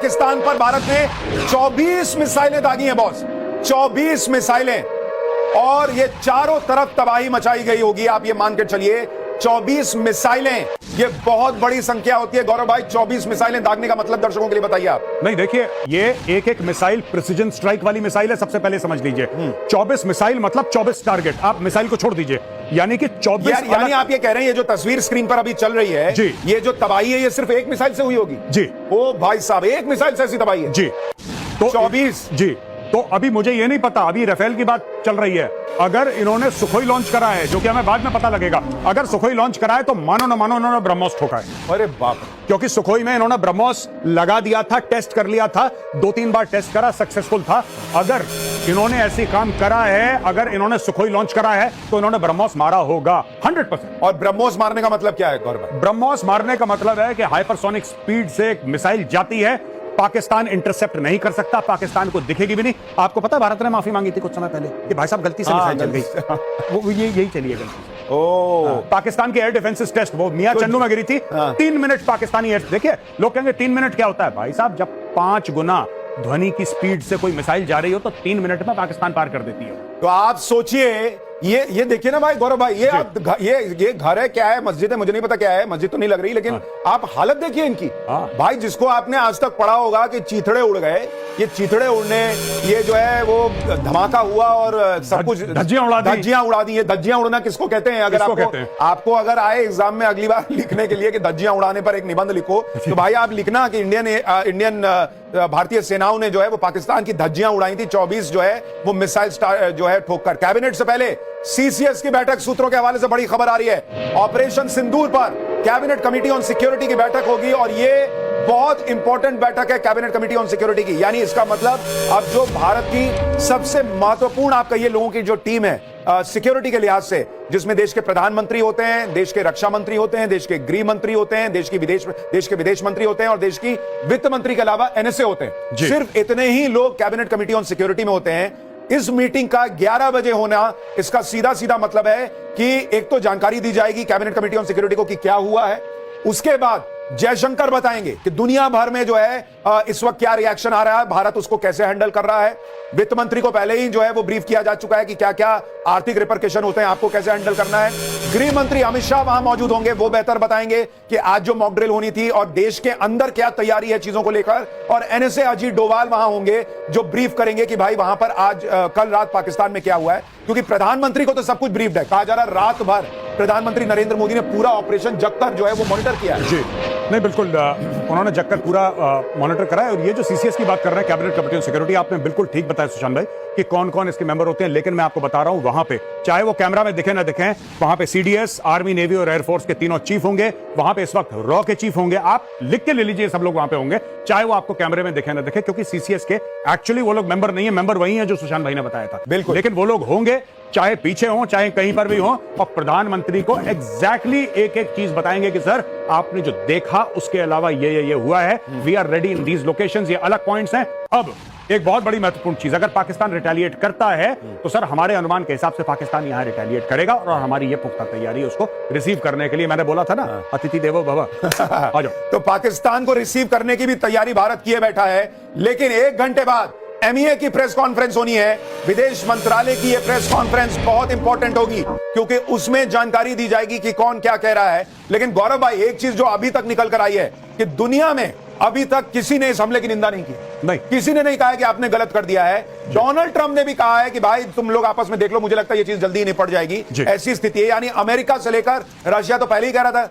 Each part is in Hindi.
पाकिस्तान पर भारत ने 24 मिसाइलें दागी हैं बॉस, 24 मिसाइलें, और ये चारों तरफ तबाही मचाई गई होगी, आप ये मान के चलिए। 24 मिसाइलें, ये बहुत बड़ी संख्या होती है गौरव भाई। 24 मिसाइलें दागने का मतलब दर्शकों के लिए बताइए आप। नहीं, देखिए, ये एक एक मिसाइल प्रिसीजन स्ट्राइक वाली मिसाइल है, सबसे पहले समझ लीजिए। 24 मिसाइल मतलब 24 टारगेट। आप मिसाइल को छोड़ दीजिए, यानी कि 24। यानी आप ये कह रहे हैं, ये जो तस्वीर स्क्रीन पर अभी चल रही है जी, ये जो तबाही है, ये सिर्फ एक मिसाइल से हुई होगी जी। ओ भाई साहब, एक मिसाइल से ऐसी तबाही है जी, तो 24 जी। तो अभी मुझे ये नहीं पता, अभी राफेल की बात चल रही है। अगर इन्होंने सुखोई लॉन्च करा है, जो कि हमें बाद में पता लगेगा, अगर सुखोई लॉन्च करा है तो मानो ना मानो इन्होंने ब्रह्मोस ठोका है। अरे बाप, क्योंकि सुखोई में इन्होंने ब्रह्मोस लगा दिया था, टेस्ट कर लिया था, 2-3 बार टेस्ट करा, सक्सेसफुल था। अगर इन्होंने ऐसी काम करा है, अगर इन्होंने सुखोई लॉन्च करा है, तो इन्होंने ब्रह्मोस मारा होगा 100%। और ब्रह्मोस मारने का मतलब क्या है गौरव? ब्रह्मोस मारने का मतलब है कि हाइपरसोनिक स्पीड से एक मिसाइल जाती है, पाकिस्तान इंटरसेप्ट नहीं कर सकता, पाकिस्तान को दिखेगी भी नहीं। आपको पता है भारत ने माफी मांगी थी कुछ समय पहले कि भाई साहब गलती से मिसाइल चल गई, वो यही चलिए गलती। ओ, पाकिस्तान के एयर डिफेंसेस टेस्ट, वो मियां चन्नू में गिरी थी। 3 मिनट पाकिस्तानी एयर, देखिए लोग कहेंगे 3 मिनट क्या होता है भाई साहब, जब 5 गुना ध्वनि की स्पीड से कोई मिसाइल जा रही हो तो 3 मिनट में पाकिस्तान पार कर देती है। तो आप सोचिए, ये देखिए ना भाई गौरव भाई, ये आप ये घर है, क्या है, मस्जिद है, मुझे नहीं पता क्या है, मस्जिद तो नहीं लग रही, लेकिन आप हालत देखिए इनकी। भाई जिसको आपने आज तक पढ़ा होगा कि चीथड़े उड़ गए, ये चीथड़े उड़ने, ये जो है वो धमाका हुआ और सब कुछ धज्जियां उड़ा दी। ये धज्जियां उड़ना किसको कहते हैं? अगर आपको अगर आए एग्जाम में अगली बार लिखने के लिए कि धज्जियां उड़ाने पर एक निबंध लिखो, तो भाई आप लिखना कि इंडियन भारतीय सेनाओं ने जो है वो पाकिस्तान की धज्जियां उड़ाई थी, 24 जो है वो मिसाइल जो है ठोककर। कैबिनेट से पहले सीसीएस की बैठक, सूत्रों के हवाले से बड़ी खबर आ रही है, ऑपरेशन सिंदूर पर कैबिनेट कमेटी ऑन सिक्योरिटी की बैठक होगी, और ये बहुत इंपॉर्टेंट बैठक है कैबिनेट कमेटी ऑन सिक्योरिटी की। यानी इसका मतलब अब जो भारत की सबसे महत्वपूर्ण, आप कहिए, लोगों की जो टीम है सिक्योरिटी के लिहाज से, जिसमें देश के प्रधानमंत्री होते हैं, देश के रक्षा मंत्री होते हैं, देश के गृह मंत्री होते हैं, देश के विदेश मंत्री होते हैं, और देश की वित्त मंत्री के अलावा एनएसए होते हैं। सिर्फ इतने ही लोग कैबिनेट कमेटी ऑन सिक्योरिटी में होते हैं। इस मीटिंग का 11 बजे होना, इसका सीधा सीधा मतलब है कि एक तो जानकारी दी जाएगी कैबिनेट कमेटी ऑन सिक्योरिटी को कि क्या हुआ है, उसके बाद जयशंकर बताएंगे कि दुनिया भर में जो है इस वक्त क्या रिएक्शन आ रहा है, भारत उसको कैसे हैंडल कर रहा है। वित्त मंत्री को पहले ही जो है वो ब्रीफ किया जा चुका है कि क्या क्या आर्थिक रिपरकेशन होते हैं, आपको कैसे हैंडल करना है। गृह मंत्री अमित शाह वहां मौजूद होंगे, वो बेहतर बताएंगे कि आज जो मॉक ड्रिल होनी थी और देश के अंदर क्या तैयारी है चीजों को लेकर। और एनएसए अजीत डोवाल वहां होंगे जो ब्रीफ करेंगे कि भाई वहां पर आज कल रात पाकिस्तान में क्या हुआ है, क्योंकि प्रधानमंत्री को तो सब कुछ ब्रीफ है। कहा जा रहा रात भर प्रधानमंत्री नरेंद्र मोदी ने पूरा ऑपरेशन जगकर जो है वो मॉनिटर किया है। जी नहीं, बिल्कुल उन्होंने जगकर पूरा मॉनिटर करा है। और ये जो सीसीएस की बात कर रहे हैं, कैबिनेट कमेटी ऑन सिक्योरिटी, आपने बिल्कुल ठीक बताया सुशांत भाई कि कौन कौन इसके मेंबर होते हैं। लेकिन मैं आपको बता रहा हूं, वहां पे चाहे वो कैमरा में दिखे ना दिखे, वहां पे सीडीएस, आर्मी, नेवी और एयरफोर्स के तीनों चीफ होंगे। वहां पे इस वक्त रॉ के चीफ होंगे, आप लिख के ले लीजिए, सब लोग वहां पे होंगे, चाहे वो आपको कैमरे में दिखे ना दिखे, क्योंकि सीसीएस के एक्चुअली वो लोग मेंबर नहीं है, मेंबर वही है जो सुशांत भाई ने बताया था। बिल्कुल, लेकिन वो लोग होंगे, चाहे पीछे हो चाहे कहीं पर भी हो, और प्रधानमंत्री को एग्जैक्टली एक एक चीज बताएंगे कि सर आपने जो देखा उसके अलावा ये हुआ है, we are ready in these locations, ये अलग पॉइंट्स हैं। अब एक बहुत बड़ी महत्वपूर्ण चीज, अगर पाकिस्तान रिटेलिएट करता है तो सर हमारे अनुमान के हिसाब से पाकिस्तान यहां रिटेलिएट करेगा, और हमारी ये पुख्ता तैयारी है उसको रिसीव करने के लिए। मैंने बोला था ना, अतिथि देवो भव। आ जाओ। तो पाकिस्तान को रिसीव करने की भी तैयारी भारत किए बैठा है, लेकिन 1 घंटे बाद एमईए की प्रेस कॉन्फ्रेंस होनी है। विदेश मंत्रालय की यह प्रेस कॉन्फ्रेंस बहुत इंपॉर्टेंट होगी, क्योंकि उसमें जानकारी दी जाएगी कि कौन क्या कह रहा है। लेकिन गौरव भाई, एक चीज जो अभी तक निकल कर आई है कि दुनिया में अभी तक किसी ने इस हमले की निंदा नहीं की, नहीं, किसी ने नहीं कहा है कि आपने गलत कर दिया है। डोनाल्ड ट्रंप ने भी कहा है कि भाई तुम लोग आपस में देख लो, मुझे लगता है ये चीज जल्दी ही निपट जाएगी। ऐसी स्थिति है, यानी अमेरिका से लेकर रशिया तो पहले ही कह रहा था।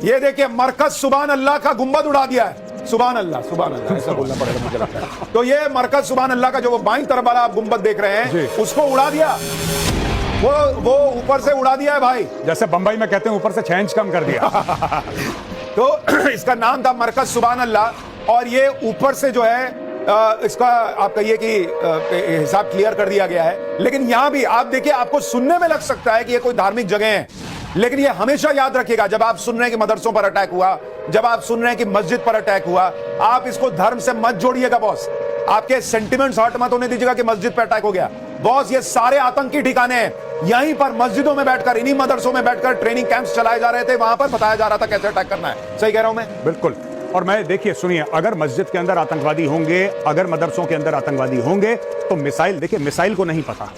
ये देखिए, मरकज सुभान अल्लाह का गुंबद उड़ा दिया है। सुभान अल्लाह, सुभान अल्लाह ऐसा बोलना पड़ेगा मुझे लगता है। तो ये मरकज सुभान अल्लाह का जो वो बाईं तरफ वाला आप गुंबद देख रहे हैं, उसको उड़ा दिया, वो ऊपर से उड़ा दिया है भाई, जैसे बंबई में कहते हैं ऊपर से 6 इंच कम कर दिया। तो इसका नाम था मरकज सुभान अल्लाह, और ये ऊपर से जो है इसका आप कहिए कि हिसाब क्लियर कर दिया गया है। लेकिन यहां भी आप देखिए, आपको सुनने में लग सकता है कि ये कोई धार्मिक जगह है, लेकिन ये हमेशा याद रखिएगा, जब आप सुन रहे हैं कि मदरसों पर अटैक हुआ, जब आप सुन रहे हैं कि मस्जिद पर अटैक हुआ, आप इसको धर्म से मत जोड़िएगा बॉस। आपके सेंटिमेंट्स हर्ट मत होने दीजिएगा कि मस्जिद पर अटैक हो गया। बॉस ये सारे आतंकी ठिकाने हैं, यहीं पर मस्जिदों में बैठकर, इन्हीं मदरसों में बैठकर ट्रेनिंग कैंप्स चलाए जा रहे थे, वहां पर बताया जा रहा था कैसे अटैक करना है। सही कह रहा हूं मैं? बिल्कुल। और मैं देखिए सुनिए, अगर मस्जिद के अंदर आतंकवादी होंगे, अगर मदरसों के अंदर आतंकवादी होंगे, तो मिसाइल, देखिए मिसाइल को नहीं पता।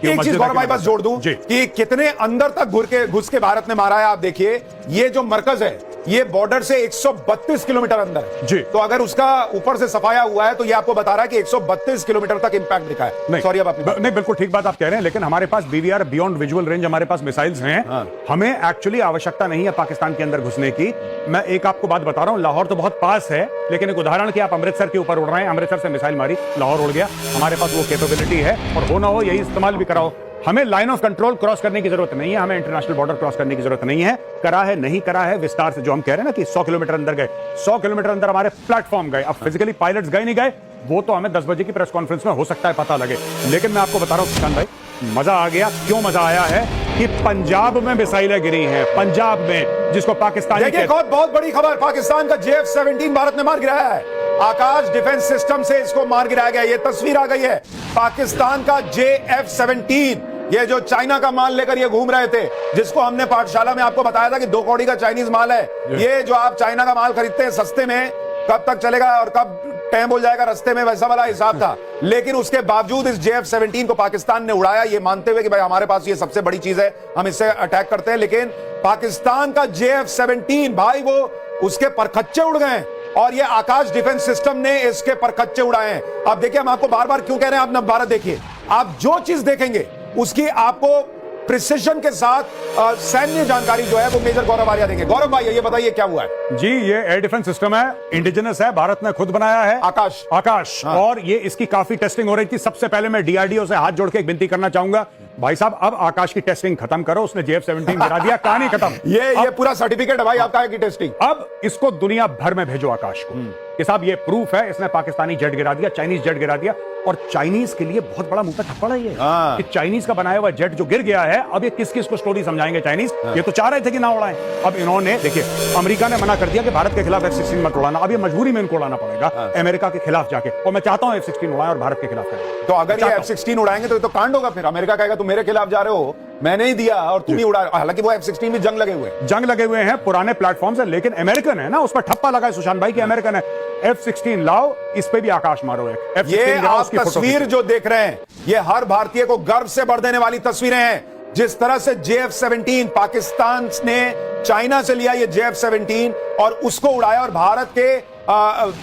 एक चीज गौरव भाई बस जोड़ दूं कि कितने अंदर तक घुस के भारत ने मारा है। आप देखिए ये जो मरकज है ये बॉर्डर से 132 किलोमीटर अंदर है जी। तो अगर उसका ऊपर से सफाया हुआ है तो ये आपको बता रहा है कि 132 किलोमीटर तक इंपैक्ट दिखा है। नहीं, सॉरी अब आपने नहीं, बिल्कुल ठीक बात आप कह रहे हैं, लेकिन हमारे पास बीवीआर बियॉन्ड विजुअल रेंज, हमारे पास मिसाइल्स हैं। हमें एक्चुअली आवश्यकता नहीं है पाकिस्तान के अंदर घुसने की। मैं एक आपको बात बता रहा हूं, लाहौर तो बहुत पास है, लेकिन एक उदाहरण कि आप अमृतसर के ऊपर उड़ रहे हैं, अमृतसर से मिसाइल मारी, लाहौर उड़ गया। हमारे पास वो कैपेबिलिटी है, और हो ना हो यही इस्तेमाल भी कराओ। हमें लाइन ऑफ कंट्रोल क्रॉस करने की जरूरत नहीं है, हमें इंटरनेशनल बॉर्डर क्रॉस करने की जरूरत नहीं है। करा है, नहीं करा है, विस्तार से जो हम कह रहे हैं ना कि 100 किलोमीटर अंदर गए, 100 किलोमीटर अंदर हमारे प्लेटफॉर्म गए। अब फिजिकली पायलट्स गए नहीं गए, वो तो हमें 10 बजे की प्रेस कॉन्फ्रेंस में हो सकता है पता लगे। लेकिन मैं आपको बता रहा हूं किसान भाई, मजा आ गया। क्यों मजा आया है कि पंजाब में मिसाइलें गिरी हैं, पंजाब में, जिसको पाकिस्तान देखिए बहुत बड़ी खबर, पाकिस्तान का JF-17 भारत ने मार गिराया है। आकाश डिफेंस सिस्टम से इसको मार गिराया गया। ये तस्वीर आ गई है पाकिस्तान का JF-17, ये जो चाइना का माल लेकर ये घूम रहे थे, जिसको हमने पाठशाला में आपको बताया था कि 2 कौड़ी का चाइनीज माल है। ये जो आप चाइना का माल खरीदते हैं सस्ते में, कब तक चलेगा और कब टाइम हो जाएगा रस्ते में, वैसा वाला हिसाब था। लेकिन उसके बावजूद इस JF-17 को पाकिस्तान ने उड़ाया, ये मानते हुए कि भाई हमारे पास ये सबसे बड़ी चीज है, हम इससे अटैक करते हैं। लेकिन पाकिस्तान का JF-17 भाई वो उसके परखच्चे उड़ गए, और ये आकाश डिफेंस सिस्टम ने इसके परखच्चे उड़ाए हैं। अब देखिए हम आपको बार बार क्यों कह रहे हैं, आप नवभारत देखिए, आप जो चीज देखेंगे उसकी आपको प्रिसिजन के साथ सैन्य जानकारी जो है वो मेजर गौरव आर्या देंगे। गौरव भाई ये बताइए क्या हुआ है? जी, ये एयर डिफेंस सिस्टम है, इंडिजिनस है, भारत ने खुद बनाया है, आकाश। हाँ। और ये इसकी काफी टेस्टिंग हो रही थी। सबसे पहले मैं DRDO से हाथ जोड़ के एक विनती करना चाहूंगा, भाई साहब अब आकाश की टेस्टिंग खत्म करो। उसने JF-17 गिरा दिया, कहानी खत्म। ये पूरा सर्टिफिकेट है भाई आपका है की टेस्टिंग। अब इसको दुनिया भर में भेजो आकाश को कि साहब ये प्रूफ है, इसने पाकिस्तानी जेट गिरा दिया, चाइनीज जेट गिरा दिया। और चाइनीज के लिए बहुत बड़ा मुंह पे थप्पड़ है ये कि चाइनीज का बनाया हुआ जेट जो गिर गया है, अब ये किस किस को स्टोरी समझाएंगे चाइनीज। ये तो चाह रहे थे कि ना उड़ाएं, अब इन्होंने देखिए अमेरिका ने मना कर दिया कि भारत के खिलाफ F-16 मत उड़ाना, अब ये मजबूरी में इनको उड़ाना पड़ेगा अमेरिका के खिलाफ जाके। और मैं चाहता हूं F-16 उड़ाएं और भारत के खिलाफ करें। तो अगर ये F-16 उड़ाएंगे तो ये तो कांड होगा, फिर अमेरिका कहेगा तुम मेरे खिलाफ जा रहे हो, मैंने ही दिया और तुम ही उड़ा। हालांकि वो F-16 में जंग लगे हुए हैं, पुराने प्लेटफॉर्म से, लेकिन अमेरिकन है ना, उस पर ठप्पा लगा है सुशांत भाई की अमेरिकन है। F-16 लाओ, इस पे भी आकाश मारो एक। ये आप तस्वीर जो देख रहे हैं ये हर भारतीय को गर्व से भर देने वाली तस्वीरें हैं। जिस तरह से JF-17 पाकिस्तान ने चाइना से लिया, ये JF-17 और उसको उड़ाया, और भारत के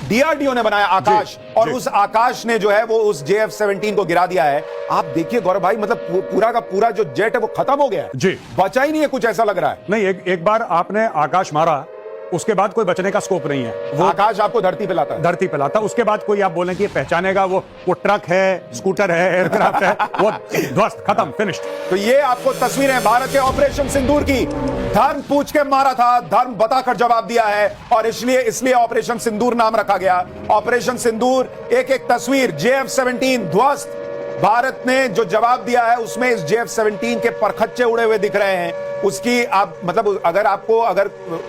DRDO ने बनाया आकाश, और उस आकाश ने जो है वो उस JF-17 को गिरा दिया है। आप देखिए गौरव भाई, मतलब पूरा का पूरा जो जेट है वो खत्म हो गया है जी, बचा ही नहीं है कुछ, ऐसा लग रहा है। नहीं, एक बार आपने आकाश मारा, उसके बाद कोई बचने का स्कोप नहीं है। वो आकाश आपको धरती पे लाता है, धरती पे लाता। उसके बाद कोई आप बोलें कि पहचानेगा, वो ट्रक है, स्कूटर है, एयरक्राफ्ट है, वो ध्वस्त, खत्म, फिनिश्ड। तो ये आपको तस्वीरें भारत के ऑपरेशन सिंदूर की। धर्म पूछ के मारा था, धर्म बताकर जवाब दिया है, और इसलिए ऑपरेशन सिंदूर नाम रखा गया। ऑपरेशन सिंदूर, एक तस्वीर JF-17 ध्वस्त, भारत ने जो जवाब दिया है उसमें इस JF-17 के परखच्चे उड़े हुए दिख रहे हैं। उसकी आप मतलब अगर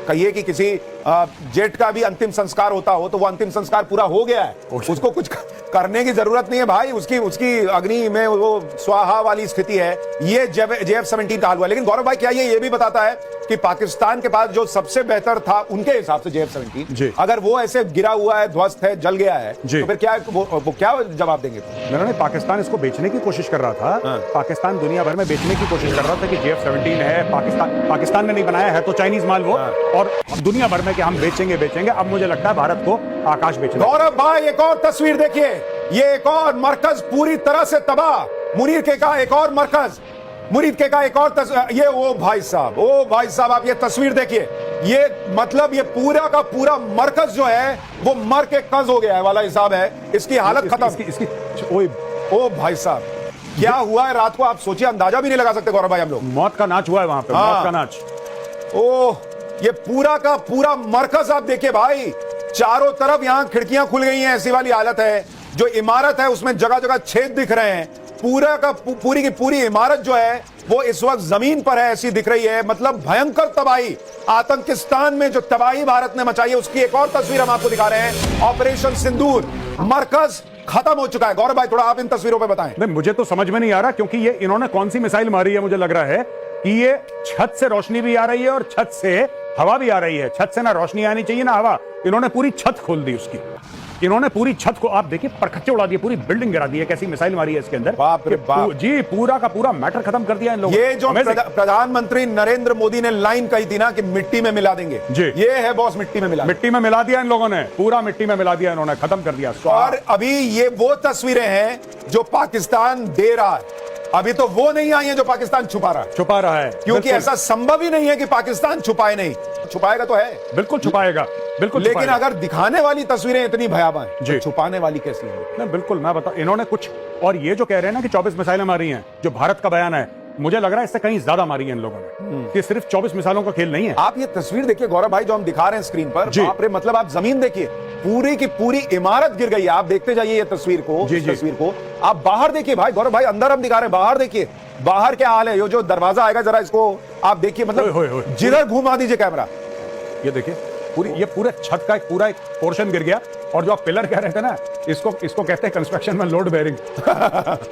कहिए कि किसी जेट का भी अंतिम संस्कार होता हो तो वो अंतिम संस्कार पूरा हो गया है, उसको कुछ करने की जरूरत नहीं है भाई, उसकी अग्नि में वो स्वाहा वाली स्थिति है। ये JF-17 का हाल हुआ। लेकिन गौरव भाई क्या ये भी बताता है कि पाकिस्तान के पास जो सबसे बेहतर था उनके हिसाब से JF-17, अगर वो ऐसे गिरा हुआ है, ध्वस्त है, जल गया है, तो फिर क्या वो क्या जवाब देंगे? मैंने पाकिस्तान इसको बेचने की कोशिश कर रहा था, पाकिस्तान दुनिया भर में बेचने की कोशिश कर रहा था कि JF-17 है, पाकिस्तान ने नहीं बनाया है, तो चाइनीज माल वो, और दुनिया भर में कि हम बेचेंगे। अब मुझे लगता है भारत को आकाश बेचना। गौरव भाई एक और तस्वीर देखिए, ये एक और मरकज पूरी तरह से तबाह। मुनीर के का एक और मरकज, ये ओ भाई साहब आप ये तस्वीर देखिए, ये मतलब ये पूरा का पूरा मरकज जो है वो मर के कज हो गया है वाला हिसाब है। इसकी हालत खत्म। ओ भाई साहब क्या हुआ है रात को, आप सोचिए, अंदाजा भी नहीं लगा सकते गौरव भाई हम लोग। मौत का नाच हुआ है वहां पे, मौत का नाच। ओह, ये पूरा का पूरा मरकज आप देखिए भाई, चारों तरफ यहां खिड़कियां खुल गई हैं, ऐसी वाली हालत है। जो इमारत है उसमें जगह जगह छेद दिख रहे हैं। पूरी की पूरी इमारत जो है वो इस वक्त जमीन पर है, ऐसी दिख रही है। मतलब भयंकर तबाही, आतंकिस्तान में जो तबाही भारत ने मचाई है उसकी एक और तस्वीर हम आपको दिखा रहे हैं। ऑपरेशन सिंदूर, मरकज खत्म हो चुका है। गौरव भाई थोड़ा आप इन तस्वीरों पे बताएं। नहीं, मुझे तो समझ में नहीं आ रहा, क्योंकि ये इन्होंने कौन सी मिसाइल मारी है। मुझे लग रहा है कि ये छत से रोशनी भी आ रही है और छत से हवा भी आ रही है। छत से ना रोशनी आनी चाहिए ना हवा, इन्होंने पूरी छत खोल दी उसकी। इन्होंने पूरी छत को, आप देखिए, परखच्चे उड़ा दिए, पूरी बिल्डिंग गिरा दी है। कैसी मिसाइल मारी है इसके अंदर। बाप रे बाप। जी, पूरा का पूरा मैटर खत्म कर दिया इन लोगों ये जो प्रधानमंत्री नरेंद्र मोदी ने लाइन कही थी ना कि मिट्टी में मिला देंगे, जी, ये है बॉस, मिट्टी में मिला दिया इन लोगों ने, पूरा मिट्टी में मिला दिया इन्होंने, खत्म कर दिया। और अभी ये वो तस्वीरें हैं जो पाकिस्तान दे रहा है, अभी तो वो नहीं आई है जो पाकिस्तान छुपा रहा है, क्योंकि ऐसा संभव ही नहीं है कि पाकिस्तान छुपाए नहीं। छुपाएगा तो है, बिल्कुल छुपाएगा, बिल्कुल। लेकिन अगर दिखाने वाली तस्वीरें इतनी भयावह हैं, जी, तो छुपाने वाली कैसी है? नहीं, बिल्कुल, मैं बता, इन्होंने कुछ, और ये जो कह रहे हैं ना कि 24 मिसाइलें मारी हैं, जो भारत का बयान है, मुझे लग रहा है इससे कहीं ज्यादा मारी है इन लोगों ने, कि सिर्फ 24 मिसाइलों का खेल नहीं है। आप ये तस्वीर देखिए गौरव भाई, जो हम दिखा रहे हैं स्क्रीन पर, बाप रे, मतलब आप जमीन देखिए, पूरी की पूरी इमारत गिर गई है। आप देखते जाइए ये तस्वीर को, तस्वीर को आप बाहर देखिए भाई। गौरव भाई अंदर हम दिखा रहे हैं, बाहर देखिए, बाहर क्या हाल है। ये जो दरवाजा आएगा जरा इसको आप देखिए, मतलब जिधर घुमा दीजिए कैमरा, ये देखिए, ये पूरे छत का पूरा एक पोर्शन गिर गया। और जो आप पिलर कह रहे थे ना, इसको कहते हैं कंस्ट्रक्शन में लोड बेयरिंग।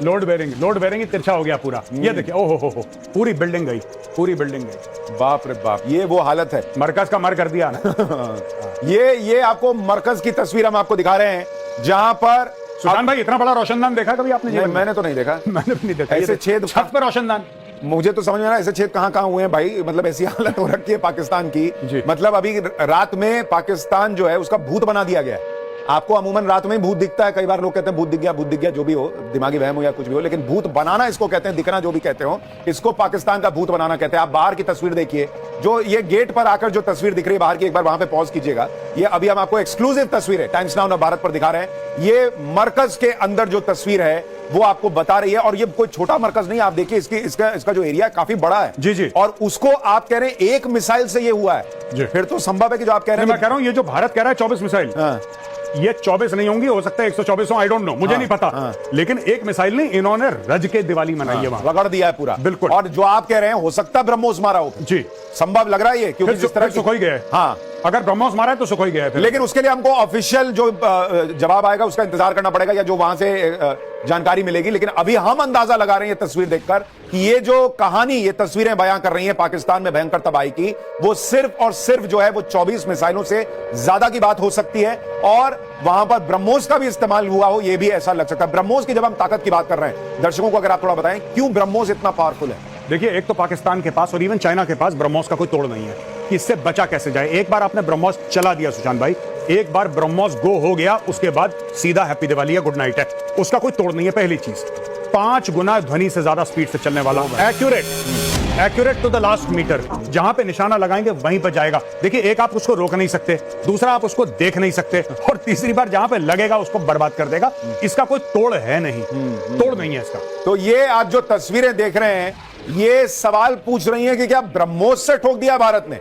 लोड बेयरिंग ही तिरछा हो गया पूरा। ये देखिए, ओहो हो, पूरी बिल्डिंग गई, पूरी बिल्डिंग गई। बाप रे बाप, ये वो हालत है। मरकज का मर कर दिया ना। ये आपको मरकज की तस्वीर हम आपको दिखा रहे हैं, जहां पर सुल्तान भाई इतना बड़ा रोशनदान देखा कभी आपने? नहीं, मैंने तो नहीं देखा। मैंने भी नहीं देखा ऐसे छेद छत पर रोशनदान। मुझे तो समझ में ना ऐसे छेद कहां हुए हैं भाई। मतलब ऐसी हालत हो रखी है पाकिस्तान की। मतलब अभी रात में पाकिस्तान जो है उसका भूत बना दिया गया है। आपको अमूमन रात में ही भूत दिखता है। कई बार लोग कहते हैं भूत दिख गया, जो भी हो, दिमागी वहम हो या कुछ भी हो, लेकिन भूत बनाना इसको कहते हैं, दिखना जो भी कहते हो, इसको पाकिस्तान का भूत बनाना कहते हैं। आप बाहर की तस्वीर देखिए, जो ये गेट पर आकर जो तस्वीर दिख रही है बाहर की, एक बार वहां पे पॉज कीजिएगा। ये अभी हम आपको एक्सक्लूसिव तस्वीर है टाइम्स नाउ भारत पर दिखा रहे हैं। ये मरकज के अंदर जो तस्वीर है वो आपको बता रही है, और ये कोई छोटा मरकज नहीं। आप देखिए इसका जो एरिया है काफी बड़ा है। जी। और उसको आप कह रहे हैं एक मिसाइल से ये हुआ है, फिर तो संभव है कि जो आप कह रहे हैं। मैं कह रहा हूं ये जो भारत कह रहा है 24 मिसाइल, ये 24 नहीं होंगी, हो सकता है 124 हो, आई डोंट नो, मुझे नहीं पता। लेकिन एक मिसाइल नहीं, इन्होंने रज के दिवाली मनाई है वहां, रगड़ दिया है पूरा, बिल्कुल। और जो आप कह रहे हैं हो सकता है ब्रह्मोस मारा हो, जी, संभव लग रहा है ये, क्योंकि जिस तरह सुखोई गया है। हाँ, अगर ब्रह्मोस मारा है तो सुखोई गया है। लेकिन उसके लिए हमको ऑफिशियल जो जवाब आएगा उसका इंतजार करना पड़ेगा, या जो वहां से जानकारी मिलेगी। लेकिन अभी हम अंदाजा लगा रहे हैं ये तस्वीर देखकर कि ये जो कहानी, ये तस्वीरें बयां कर रही हैं पाकिस्तान में भयंकर तबाही की, वो सिर्फ और सिर्फ जो है वो 24 मिसाइलों से ज्यादा की बात हो सकती है। और वहां पर ब्रह्मोस का भी इस्तेमाल हुआ हो, ये भी ऐसा लग सकता है। ब्रह्मोस की जब हम ताकत की बात कर रहे हैं, दर्शकों को अगर आप थोड़ा बताएं क्यों ब्रह्मोस इतना पावरफुल है। देखिए, एक तो पाकिस्तान के पास और इवन चाइना के पास ब्रह्मोस का कोई तोड़ नहीं है कि इससे बचा कैसे जाए। एक बार आपने ब्रह्मोस चला दिया सुशांत भाई, एक बार ब्रह्मोस गो हो गया, उसके बाद सीधा हैप्पी दिवाली या गुड नाइट है, उसका कोई तोड़ नहीं है। पहली चीज, 5 गुना ध्वनि से ज्यादा स्पीड से चलने वाला, accurate to the last metre, जहां पे निशाना लगाएंगे वहीं पर जाएगा। देखिए, एक आप उसको रोक नहीं सकते, दूसरा आप उसको देख नहीं सकते, और तीसरी बार जहां पे लगेगा उसको बर्बाद कर देगा। इसका कोई तोड़ है नहीं, तोड़ नहीं है इसका। तो ये आप जो तस्वीरें देख रहे हैं, ये सवाल पूछ रही हैं कि क्या ब्रह्मोस से ठोक दिया भारत ने?